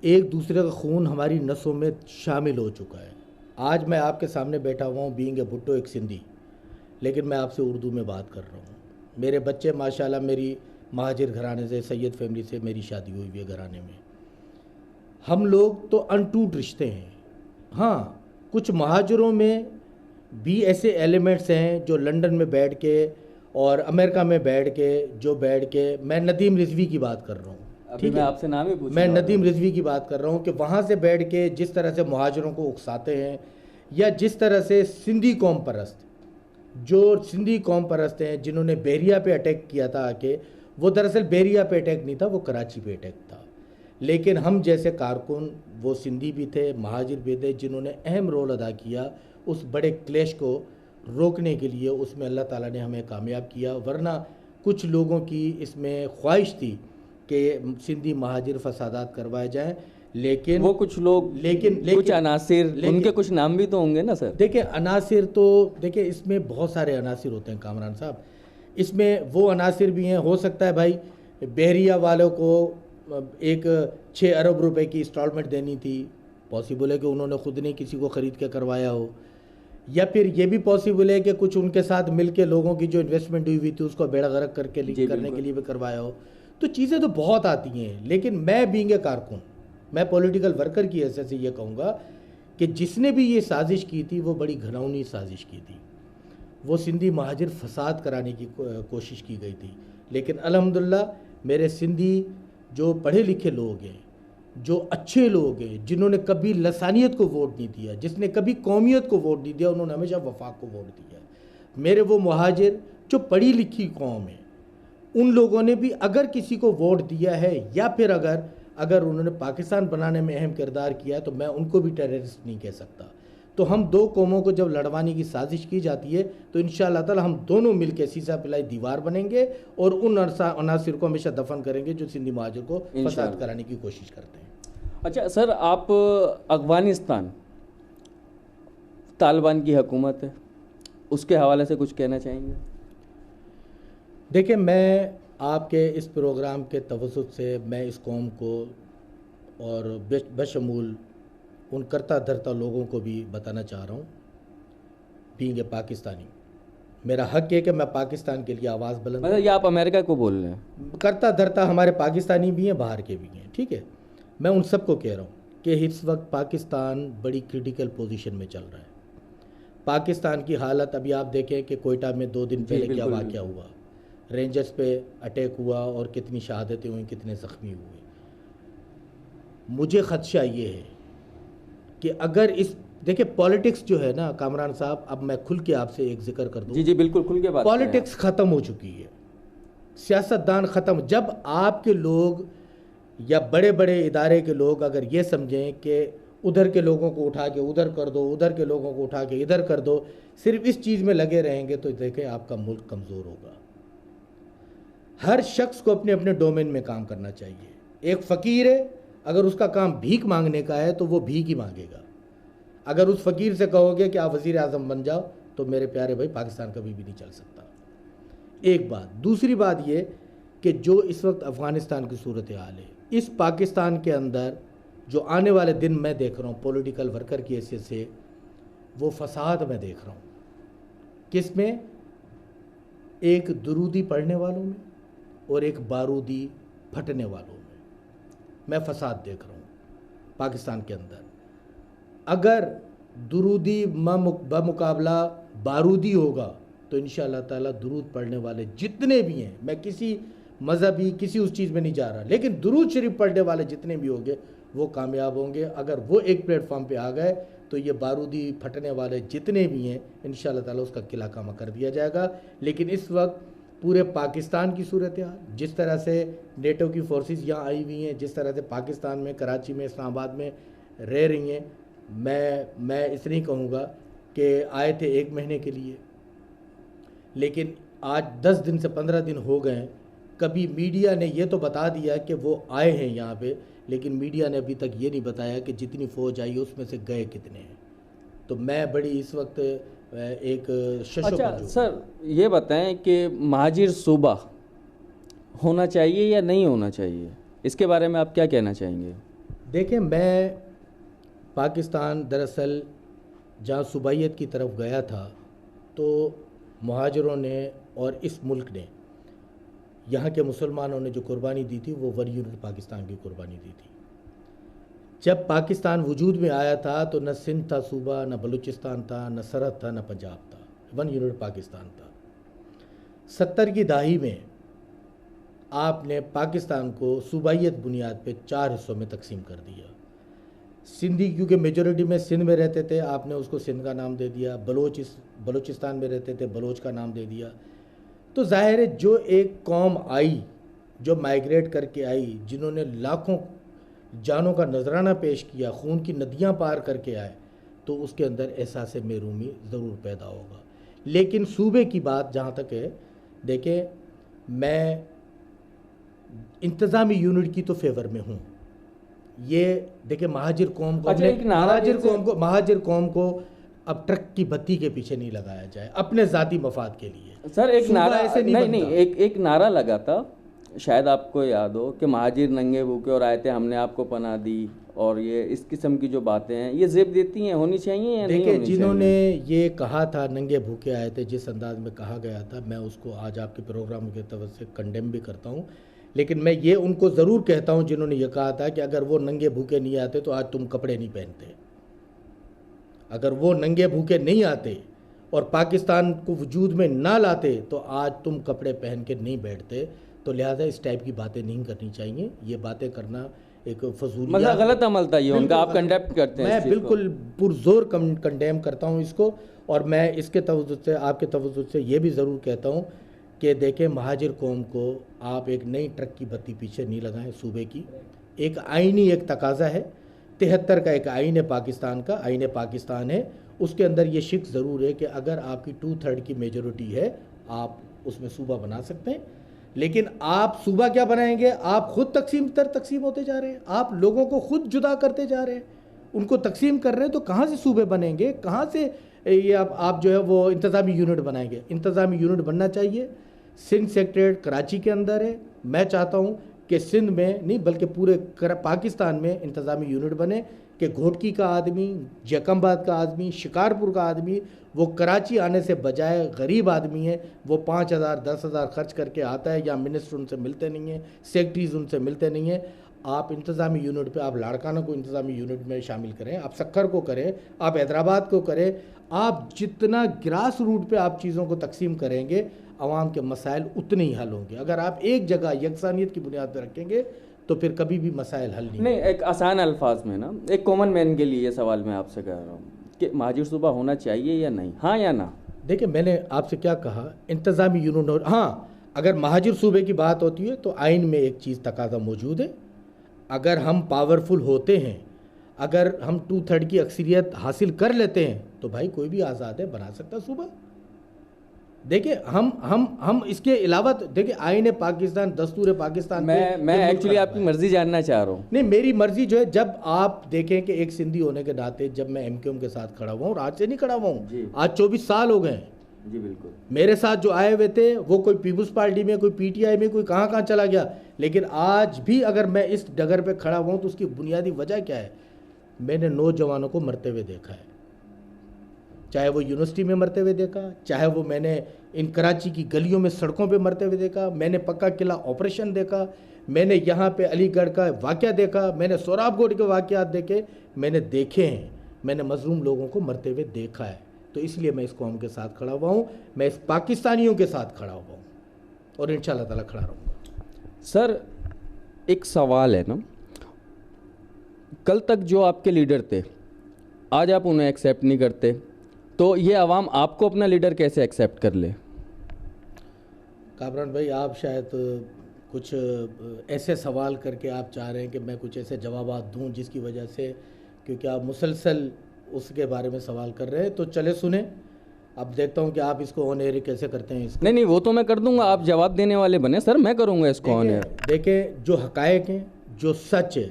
ایک دوسرے کا خون ہماری نسوں میں شامل ہو چکا ہے. آج میں آپ کے سامنے بیٹھا ہوا ہوں بینگ اے بھٹو, ایک سندھی, لیکن میں آپ سے اردو میں بات کر رہا ہوں. میرے بچے ماشاءاللہ میری مہاجر گھرانے سے, سید فیملی سے میری شادی ہوئی ہوئی ہے گھرانے میں. ہم لوگ تو انٹوٹ رشتے ہیں. ہاں, کچھ مہاجروں میں بھی ایسے ایلیمنٹس ہیں جو لنڈن میں بیٹھ کے اور امریکہ میں بیٹھ کے میں ندیم رضوی کی بات کر رہا ہوں. ابھی میں آپ سے نام ہی پوچھ میں ندیم رضوی کی بات کر رہا ہوں کہ وہاں سے بیٹھ کے جس طرح سے مہاجروں کو اکساتے ہیں, یا جس طرح سے سندھی قوم پرست, جو سندھی قوم پرست ہیں جنہوں نے بحریہ پہ اٹیک کیا تھا, کہ وہ دراصل بحریہ پہ اٹیک نہیں تھا, وہ کراچی پہ اٹیک تھا. لیکن ہم جیسے کارکن, وہ سندھی بھی تھے, مہاجر بھی تھے, جنہوں نے اہم رول ادا کیا اس بڑے کلیش کو روکنے کے لیے. اس میں اللہ تعالیٰ نے ہمیں کامیاب کیا, ورنہ کچھ لوگوں کی اس میں خواہش تھی کہ سندھی مہاجر فسادات کروائے جائیں. لیکن وہ کچھ لوگ, کچھ عناصر, ان کے کچھ نام بھی تو ہوں گے نا سر؟ دیکھیں عناصر تو دیکھیں اس میں بہت سارے عناصر ہوتے ہیں کامران صاحب. اس میں وہ عناصر بھی ہیں, ہو سکتا ہے بھائی بحریہ والوں کو ایک 6 ارب روپے کی انسٹالمنٹ دینی تھی, پاسبل ہے کہ انہوں نے خود نہیں کسی کو خرید کے کروایا ہو, یا پھر یہ بھی پاسبل ہے کہ کچھ ان کے ساتھ مل کے لوگوں کی جو انویسٹمنٹ ہوئی تھی اس کو بیڑا غرق کرنے کے لیے بھی کروایا ہو. تو چیزیں تو بہت آتی ہیں, لیکن میں بینگ اے کارکن, میں پولیٹیکل ورکر کی حیثیت سے یہ کہوں گا کہ جس نے بھی یہ سازش کی تھی وہ بڑی گھناؤنی سازش کی تھی. وہ سندھی مہاجر فساد کرانے کی کوشش کی گئی تھی. لیکن الحمدللہ میرے سندھی جو پڑھے لکھے لوگ ہیں, جو اچھے لوگ ہیں, جنہوں نے کبھی لسانیت کو ووٹ نہیں دیا, جس نے کبھی قومیت کو ووٹ نہیں دیا, انہوں نے ہمیشہ وفاق کو ووٹ دیا. میرے وہ مہاجر جو پڑھی لکھی قوم ہے, ان لوگوں نے بھی اگر کسی کو ووٹ دیا ہے, یا پھر اگر انہوں نے پاکستان بنانے میں اہم کردار کیا, تو میں ان کو بھی ٹیررسٹ نہیں کہہ سکتا. تو ہم دو قوموں کو جب لڑوانے کی سازش کی جاتی ہے تو انشاءاللہ تعالی ہم دونوں مل کے سیسا پلائی دیوار بنیں گے, اور ان عناصر کو ہمیشہ دفن کریں گے جو سندھی مہاجر کو فساد کرانے کی کوشش کرتے ہیں. اچھا سر, آپ افغانستان طالبان کی حکومت ہے, اس کے حوالے سے کچھ کہنا چاہیں گے؟ دیکھیں, میں آپ کے اس پروگرام کے توسط سے میں اس قوم کو اور بشمول ان کرتا دھرتا لوگوں کو بھی بتانا چاہ رہا ہوں, بینگ اے پاکستانی, میرا حق ہے کہ میں پاکستان کے لیے آواز بلند مطلب یہ آپ امریکہ کو بول رہے ہیں؟ کرتا دھرتا ہمارے پاکستانی بھی ہیں, باہر کے بھی ہیں, ٹھیک ہے. میں ان سب کو کہہ رہا ہوں کہ اس وقت پاکستان بڑی کریٹیکل پوزیشن میں چل رہا ہے. پاکستان کی حالت ابھی آپ دیکھیں کہ کوئٹہ میں 2 دن پہلے کیا واقعہ ہوا, رینجرز پہ اٹیک ہوا اور کتنی شہادتیں ہوئیں, کتنے زخمی ہوئے. مجھے خدشہ یہ ہے کہ اگر دیکھیں پالیٹکس جو ہے نا کامران صاحب, اب میں کھل کے آپ سے ایک ذکر کر دوں. جی بالکل کھل کے بات. پالیٹکس ختم ہو چکی ہے, سیاستدان ختم. جب آپ کے لوگ یا بڑے بڑے ادارے کے لوگ اگر یہ سمجھیں کہ ادھر کے لوگوں کو اٹھا کے ادھر کر دو, ادھر کے لوگوں کو اٹھا کے ادھر کر دو, صرف اس چیز میں لگے رہیں گے, تو دیکھیں آپ کا ملک کمزور ہوگا. ہر شخص کو اپنے اپنے ڈومین میں کام کرنا چاہیے. ایک فقیر ہے, اگر اس کا کام بھیک مانگنے کا ہے تو وہ بھیک ہی مانگے گا. اگر اس فقیر سے کہو گے کہ آپ وزیر اعظم بن جاؤ تو میرے پیارے بھائی پاکستان کبھی بھی نہیں چل سکتا. ایک بات. دوسری بات یہ کہ جو اس وقت افغانستان کی صورتحال ہے, اس پاکستان کے اندر جو آنے والے دن میں دیکھ رہا ہوں پولیٹیکل ورکر کی حیثیت سے, وہ فساد میں دیکھ رہا ہوں. کس میں؟ ایک درودی پڑھنے والوں میں اور ایک بارودی پھٹنے والوں میں فساد دیکھ رہا ہوں پاکستان کے اندر. اگر درودی بمقابلہ بارودی ہوگا تو انشاءاللہ تعالیٰ درود پڑھنے والے جتنے بھی ہیں, میں کسی مذہبی کسی اس چیز میں نہیں جا رہا, لیکن درود شریف پڑھنے والے جتنے بھی ہوں گے وہ کامیاب ہوں گے. اگر وہ ایک پلیٹ فارم پہ آ گئے تو یہ بارودی پھٹنے والے جتنے بھی ہیں انشاءاللہ تعالیٰ اس کا قلعہ کامہ کر دیا جائے گا. لیکن اس وقت پورے پاکستان کی صورتحال, جس طرح سے نیٹو کی فورسز یہاں آئی ہوئی ہیں, جس طرح سے پاکستان میں کراچی میں اسلام آباد میں رہ رہی ہیں, میں اس نہیں کہوں گا کہ آئے تھے 1 مہینے کے لیے, لیکن آج 10 دن سے 15 دن ہو گئے ہیں. کبھی میڈیا نے یہ تو بتا دیا کہ وہ آئے ہیں یہاں پہ, لیکن میڈیا نے ابھی تک یہ نہیں بتایا کہ جتنی فوج آئی اس میں سے گئے کتنے ہیں. تو میں بڑی اس وقت ایک اچھا سر یہ بتائیں کہ مہاجر صوبہ ہونا چاہیے یا نہیں ہونا چاہیے, اس کے بارے میں آپ کیا کہنا چاہیں گے؟ دیکھیں, میں پاکستان دراصل جہاں صوبائیت کی طرف گیا تھا تو مہاجروں نے اور اس ملک نے, یہاں کے مسلمانوں نے جو قربانی دی تھی وہ 1 یونٹ پاکستان کی قربانی دی تھی. جب پاکستان وجود میں آیا تھا تو نہ سندھ تھا صوبہ, نہ بلوچستان تھا, نہ سرحد تھا, نہ پنجاب تھا. 1 یونٹ پاکستان تھا. 70 کی دہائی میں آپ نے پاکستان کو صوبائیت بنیاد پہ 4 حصوں میں تقسیم کر دیا. سندھی کیونکہ میجورٹی میں سندھ میں رہتے تھے, آپ نے اس کو سندھ کا نام دے دیا. بلوچستان میں رہتے تھے, بلوچ کا نام دے دیا. تو ظاہر ہے جو ایک قوم آئی, جو مائیگریٹ کر کے آئی, جنہوں نے لاکھوں جانوں کا نذرانہ پیش کیا, خون کی ندیاں پار کر کے آئے, تو اس کے اندر احساس محرومی ضرور پیدا ہوگا. لیکن صوبے کی بات جہاں تک ہے, دیکھیں میں انتظامی یونٹ کی تو فیور میں ہوں. یہ دیکھیں مہاجر قوم کو اب ٹرک کی بتی کے پیچھے نہیں لگایا جائے اپنے ذاتی مفاد کے لیے. سر ایک نعرہ ایک نعرہ لگا تھا, شاید آپ کو یاد ہو, کہ مہاجر ننگے بھوکے اور آئے تھے ہم نے آپ کو پناہ دی, اور یہ اس قسم کی جو باتیں ہیں یہ زیب دیتی ہیں, ہونی چاہیے یا نہیں ہونی چاہیے؟ دیکھیں جنہوں نے یہ کہا تھا ننگے بھوکے آئے تھے, جس انداز میں کہا گیا تھا, میں اس کو آج آپ کے پروگرام کے توسط سے کنڈیم بھی کرتا ہوں. لیکن میں یہ ان کو ضرور کہتا ہوں جنہوں نے یہ کہا تھا کہ اگر وہ ننگے بھوکے نہیں آتے تو آج تم کپڑے نہیں پہنتے. اگر وہ ننگے بھوکے نہیں آتے اور پاکستان کو وجود میں نہ لاتے تو آج تم کپڑے پہن کے نہیں بیٹھتے. تو لہٰذا اس ٹائپ کی باتیں نہیں کرنی چاہیے. یہ باتیں کرنا ایک فضولیات, مطلب غلط عمل تھا یہ ان کا, آپ کنڈیمن کرتے ہیں؟ میں بالکل پرزور کنڈیم کرتا ہوں اس کو. اور میں اس کے توسط سے, آپ کے توسط سے یہ بھی ضرور کہتا ہوں کہ دیکھیں مہاجر قوم کو آپ ایک نئی ٹرک کی بتی پیچھے نہیں لگائیں. صوبے کی ایک آئینی ایک تقاضا ہے, 73 کا ایک آئین ہے پاکستان کا, آئین پاکستان ہے, اس کے اندر یہ شک ضرور ہے کہ اگر آپ کی 2/3 کی میجورٹی ہے آپ اس میں صوبہ بنا سکتے ہیں. لیکن آپ صوبہ کیا بنائیں گے؟ آپ خود تقسیم ہوتے جا رہے ہیں, آپ لوگوں کو خود جدا کرتے جا رہے ہیں, ان کو تقسیم کر رہے ہیں. تو کہاں سے صوبے بنیں گے؟ کہاں سے یہ آپ جو ہے وہ انتظامی یونٹ بنائیں گے؟ انتظامی یونٹ بننا چاہیے. سندھ سیکٹریٹ کراچی کے اندر ہے. میں چاہتا ہوں کہ سندھ میں نہیں بلکہ پورے پاکستان میں انتظامی یونٹ بنے کہ گھوٹکی کا آدمی, جیکم آباد کا آدمی, شکارپور کا آدمی, وہ کراچی آنے سے بجائے غریب آدمی ہے, وہ 5,000 10,000 خرچ کر کے آتا ہے, یا منسٹر ان سے ملتے نہیں ہیں, سیکٹریز ان سے ملتے نہیں ہیں. آپ انتظامی یونٹ پہ, آپ لاڑکانہ کو انتظامی یونٹ میں شامل کریں, آپ سکھر کو کریں, آپ حیدرآباد کو کریں. آپ جتنا گراس روٹ پہ آپ چیزوں کو تقسیم کریں گے عوام کے مسائل اتنے ہی حل ہوں گے. اگر آپ ایک جگہ یکسانیت کی بنیاد پہ رکھیں گے تو پھر کبھی بھی مسائل حل نہیں. ایک آسان الفاظ میں نا, ایک کامن مین کے لیے یہ سوال میں آپ سے کہہ رہا ہوں کہ مہاجر صوبہ ہونا چاہیے یا نہیں, ہاں یا نہ؟ دیکھیں میں نے آپ سے کیا کہا, انتظامی یونٹ, ہاں اگر مہاجر صوبے کی بات ہوتی ہے تو آئین میں ایک چیز تقاضا موجود ہے. اگر ہم پاورفل ہوتے ہیں, اگر ہم 2/3 کی اکثریت حاصل کر لیتے ہیں تو بھائی کوئی بھی آزاد ہے, بنا سکتا صوبہ. دیکھیں ہم اس کے علاوہ دیکھیں آئین پاکستان، دستور پاکستان، میں ایکچولی آپ کی مرضی جاننا چاہ رہا ہوں. نہیں، میری مرضی جو ہے، جب آپ دیکھیں کہ ایک سندھی ہونے کے ناطے جب میں ایم کیو ایم کے ساتھ کھڑا ہوا ہوں، اور آج سے نہیں کھڑا ہوا ہوں، آج 24 سال ہو گئے ہیں. جی بالکل. میرے ساتھ جو آئے ہوئے تھے وہ کوئی پیپلز پارٹی میں، کوئی پی ٹی آئی میں، کوئی کہاں چلا گیا، لیکن آج بھی اگر میں اس ڈگر پہ کھڑا ہوا ہوں تو اس کی بنیادی وجہ کیا ہے؟ میں نے نوجوانوں کو مرتے ہوئے دیکھا ہے، چاہے وہ یونیورسٹی میں مرتے ہوئے دیکھا، چاہے وہ میں نے ان کراچی کی گلیوں میں سڑکوں پہ مرتے ہوئے دیکھا، میں نے پکا قلعہ آپریشن دیکھا، میں نے یہاں پہ علی گڑھ کا واقعہ دیکھا، میں نے سوراب گوڑ کے واقعات دیکھے، میں نے دیکھے ہیں، میں نے مظلوم لوگوں کو مرتے ہوئے دیکھا ہے. تو اس لیے میں اس قوم کے ساتھ کھڑا ہوا ہوں، میں اس پاکستانیوں کے ساتھ کھڑا ہوا ہوں، اور انشاءاللہ تعالیٰ کھڑا رہوں گا. سر ایک سوال ہے نا، کل تک جو آپ کے لیڈر تھے آج آپ انہیں ایکسیپٹ نہیں کرتے، تو یہ عوام آپ کو اپنا لیڈر کیسے ایکسیپٹ کر لے؟ کامران بھائی، آپ شاید کچھ ایسے سوال کر کے آپ چاہ رہے ہیں کہ میں کچھ ایسے جوابات دوں جس کی وجہ سے، کیونکہ آپ مسلسل اس کے بارے میں سوال کر رہے ہیں، تو چلے سنیں. اب دیکھتا ہوں کہ آپ اس کو آن ایئر کیسے کرتے ہیں. نہیں وہ تو میں کر دوں گا، آپ جواب دینے والے بنے سر، میں کروں گا اس کو آن ایئر. دیکھیں جو حقائق ہیں، جو سچ ہے،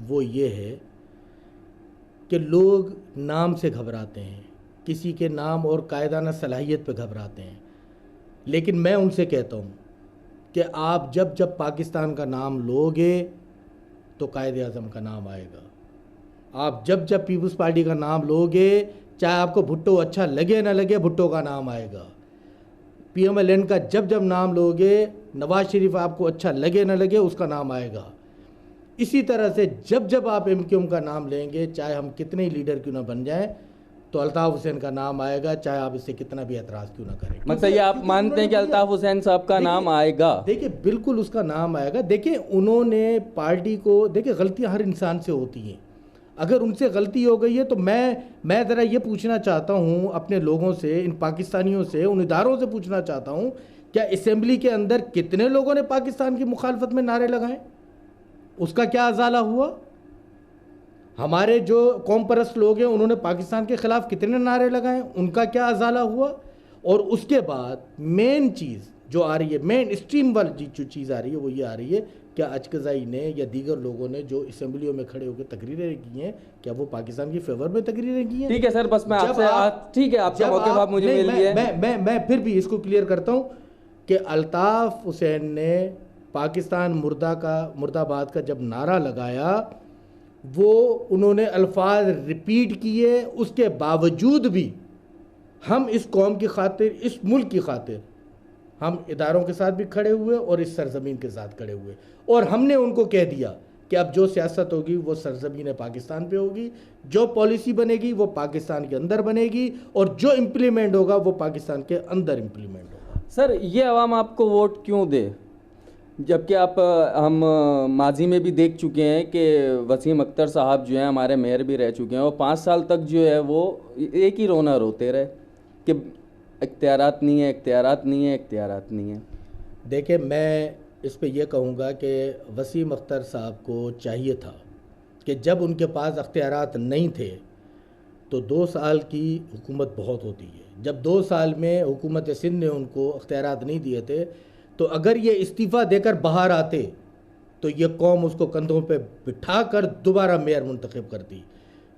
وہ یہ ہے کہ لوگ نام سے گھبراتے ہیں، کسی کے نام اور قائدانہ صلاحیت پہ گھبراتے ہیں. لیکن میں ان سے کہتا ہوں کہ آپ جب پاکستان کا نام لوگے تو قائد اعظم کا نام آئے گا. آپ جب پیپلز پارٹی کا نام لوگے، چاہے آپ کو بھٹو اچھا لگے نہ لگے، بھٹو کا نام آئے گا. پی ایم ایل این کا جب نام لوگے، نواز شریف آپ کو اچھا لگے نہ لگے، اس کا نام آئے گا. اسی طرح سے جب آپ ایم کیو ایم کا نام لیں گے، چاہے ہم کتنے ہی لیڈر کیوں نہ بن جائیں، تو الطاف حسین کا نام آئے گا، چاہے آپ اس سے کتنا بھی اعتراض کیوں نہ کریں. مطلب یہ آپ مانتے ہیں کہ الطاف حسین صاحب کا نام آئے گا؟ دیکھیں بالکل اس کا نام آئے گا. دیکھیں انہوں نے پارٹی کو، دیکھیں غلطیاں ہر انسان سے ہوتی ہیں، اگر ان سے غلطی ہو گئی ہے تو میں ذرا یہ پوچھنا چاہتا ہوں اپنے لوگوں سے، ان پاکستانیوں سے، ان اداروں سے پوچھنا چاہتا ہوں، کیا اسمبلی کے اندر کتنے لوگوں نے پاکستان کی مخالفت میں نعرے لگائے؟ اس کا کیا ازالہ ہوا؟ ہمارے جو قوم پرست لوگ ہیں انہوں نے پاکستان کے خلاف کتنے نعرے لگائے؟ ان کا کیا ازالہ ہوا؟ اور اس کے بعد مین چیز جو آ رہی ہے، مین اسٹریم والی جو چیز آ رہی ہے، وہ یہ آ رہی ہے کیا اچکزائی نے یا دیگر لوگوں نے جو اسمبلیوں میں کھڑے ہو کے تقریریں کی ہیں، کیا وہ پاکستان کی فیور میں تقریریں کی ہیں؟ ٹھیک ہے سر، بس میں آپ سے ٹھیک ہے، آپ کا موقع اب مجھے مل گیا. میں پھر بھی اس کو کلیئر کرتا ہوں کہ الطاف حسین نے پاکستان مرد آباد کا جب نعرہ لگایا، وہ انہوں نے الفاظ ریپیٹ کیے، اس کے باوجود بھی ہم اس قوم کی خاطر، اس ملک کی خاطر، ہم اداروں کے ساتھ بھی کھڑے ہوئے اور اس سرزمین کے ساتھ کھڑے ہوئے، اور ہم نے ان کو کہہ دیا کہ اب جو سیاست ہوگی وہ سرزمین پاکستان پہ ہوگی، جو پالیسی بنے گی وہ پاکستان کے اندر بنے گی، اور جو امپلیمنٹ ہوگا وہ پاکستان کے اندر امپلیمنٹ ہوگا. سر یہ عوام آپ کو ووٹ کیوں دے، جبکہ ہم ماضی میں بھی دیکھ چکے ہیں کہ وسیم اختر صاحب جو ہیں ہمارے میئر بھی رہ چکے ہیں، اور 5 سال تک جو ہے وہ ایک ہی رونا روتے رہے کہ اختیارات نہیں ہے، اختیارات نہیں ہے، اختیارات نہیں ہے. دیکھیں میں اس پہ یہ کہوں گا کہ وسیم اختر صاحب کو چاہیے تھا کہ جب ان کے پاس اختیارات نہیں تھے تو 2 سال کی حکومت بہت ہوتی ہے. جب 2 سال میں حکومت سندھ نے ان کو اختیارات نہیں دیے تھے، تو اگر یہ استعفیٰ دے کر باہر آتے تو یہ قوم اس کو کندھوں پہ بٹھا کر دوبارہ میئر منتخب کرتی.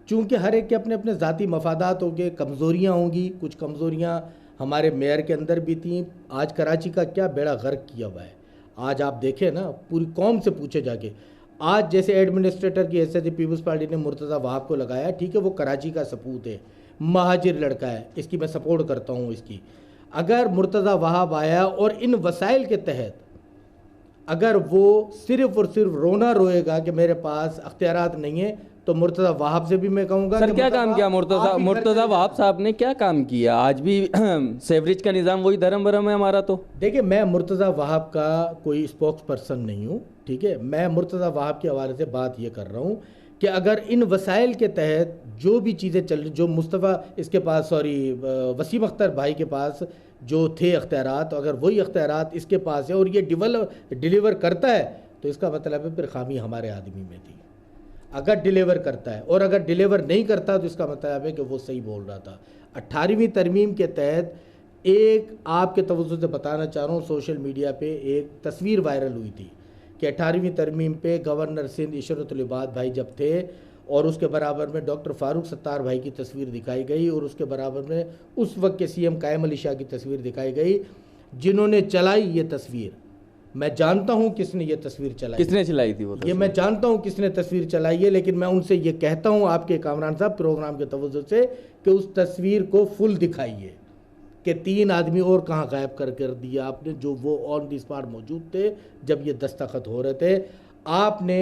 چونکہ ہر ایک کے اپنے اپنے ذاتی مفادات ہوں گے، کمزوریاں ہوں گی، کچھ کمزوریاں ہمارے میئر کے اندر بھی تھیں. آج کراچی کا کیا بیڑا غرق کیا ہوا ہے. آج آپ دیکھیں نا، پوری قوم سے پوچھے جا کے، آج جیسے ایڈمنسٹریٹر کی حیثیت سے پیپلز پارٹی نے مرتضیٰ وہاب کو لگایا، ٹھیک ہے وہ کراچی کا سپوت ہے، مہاجر لڑکا ہے، اس کی میں سپورٹ کرتا ہوں اس کی. اگر مرتضیٰ وہاب آیا اور ان وسائل کے تحت اگر وہ صرف اور صرف رونا روئے گا کہ میرے پاس اختیارات نہیں ہیں، تو مرتضیٰ وہاب سے بھی میں کہوں گا سر کیا کام کیا مرتضیٰ وہاب صاحب نے، کیا کام کیا؟ آج بھی سیوریج کا نظام وہی دھرم برم ہے ہمارا. تو دیکھیں میں مرتضیٰ وہاب کا کوئی اسپوکس پرسن نہیں ہوں، ٹھیک ہے، میں مرتضیٰ وہاب کے حوالے سے بات یہ کر رہا ہوں کہ اگر ان وسائل کے تحت جو بھی چیزیں چل رہی، جو مصطفیٰ اس کے پاس وسیم اختر بھائی کے پاس جو تھے اختیارات، اگر وہی اختیارات اس کے پاس ہے اور یہ ڈیلیور کرتا ہے، تو اس کا مطلب ہے پھر خامی ہمارے آدمی میں تھی. اگر ڈیلیور کرتا ہے، اور اگر ڈیلیور نہیں کرتا تو اس کا مطلب ہے کہ وہ صحیح بول رہا تھا. 18ویں ترمیم کے تحت ایک آپ کے توجہ سے بتانا چاہ رہا ہوں، سوشل میڈیا پہ ایک تصویر وائرل ہوئی تھی کہ 18ویں ترمیم پہ گورنر سندھ عشرت العباد بھائی جب تھے اور اس کے برابر میں ڈاکٹر فاروق ستار بھائی کی تصویر دکھائی گئی اور اس کے برابر میں اس وقت کے سی ایم قائم علی شاہ کی تصویر دکھائی گئی، جنہوں نے چلائی یہ تصویر، میں جانتا ہوں کس نے یہ تصویر چلائی، کس نے چلائی تھی وہ یہ میں جانتا ہوں کس نے تصویر چلائی ہے، لیکن میں ان سے یہ کہتا ہوں آپ کے کامران صاحب پروگرام کے توجہ سے کہ اس تصویر کو فل دکھائیے کہ 3 آدمی اور کہاں غائب کر دیا آپ نے، جو وہ آن دی اسپاٹ موجود تھے جب یہ دستخط ہو رہے تھے۔ آپ نے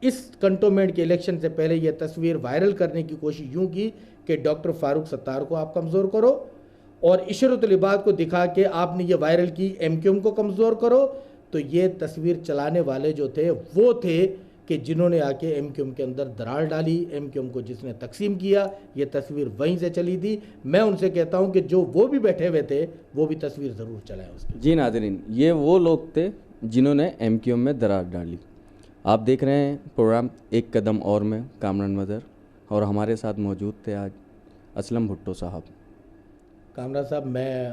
اس کنٹونمنٹ کے الیکشن سے پہلے یہ تصویر وائرل کرنے کی کوشش یوں کی کہ ڈاکٹر فاروق ستار کو آپ کمزور کرو اور عشرت العباد کو دکھا کے آپ نے یہ وائرل کی ایم کیو ایم کو کمزور کرو، تو یہ تصویر چلانے والے جو تھے وہ تھے کہ جنہوں نے آ کے ایم کیو ایم کے اندر درار ڈالی، ایم کیو ایم کو جس نے تقسیم کیا، یہ تصویر وہیں سے چلی تھی۔ میں ان سے کہتا ہوں کہ جو وہ بھی بیٹھے ہوئے تھے وہ بھی تصویر ضرور چلائیں اس کی۔ جی ناظرین، یہ وہ لوگ تھے جنہوں نے ایم کیو ایم میں درار ڈالی۔ آپ دیکھ رہے ہیں پروگرام ایک قدم اور میں کامران مظہر، اور ہمارے ساتھ موجود تھے آج اسلم بھٹو صاحب۔ کامران صاحب، میں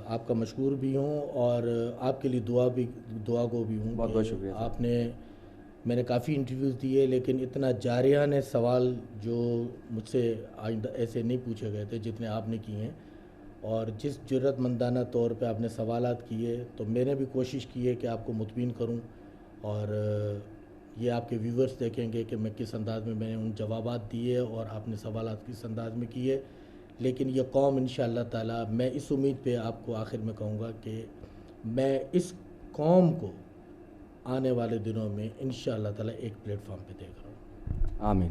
آپ کا مشکور بھی ہوں اور آپ کے لیے دعا گو بھی ہوں۔ بہت بہت شکریہ۔ آپ نے، میں نے کافی انٹرویوز دیے لیکن اتنا جارحانہ سوال جو مجھ سے آئندہ ایسے نہیں پوچھے گئے تھے جتنے آپ نے کیے ہیں، اور جس جرات مندانہ طور پہ آپ نے سوالات کیے، تو میں نے بھی کوشش کی ہے کہ آپ کو مطمئن کروں، اور یہ آپ کے ویورز دیکھیں گے کہ میں کس انداز میں نے ان جوابات دیے اور آپ نے سوالات کس انداز میں کیے۔ لیکن یہ قوم انشاءاللہ تعالی، میں اس امید پہ آپ کو آخر میں کہوں گا کہ میں اس قوم کو آنے والے دنوں میں انشاءاللہ تعالی ایک پلیٹ فارم پہ دیکھ رہا ہوں۔ آمین۔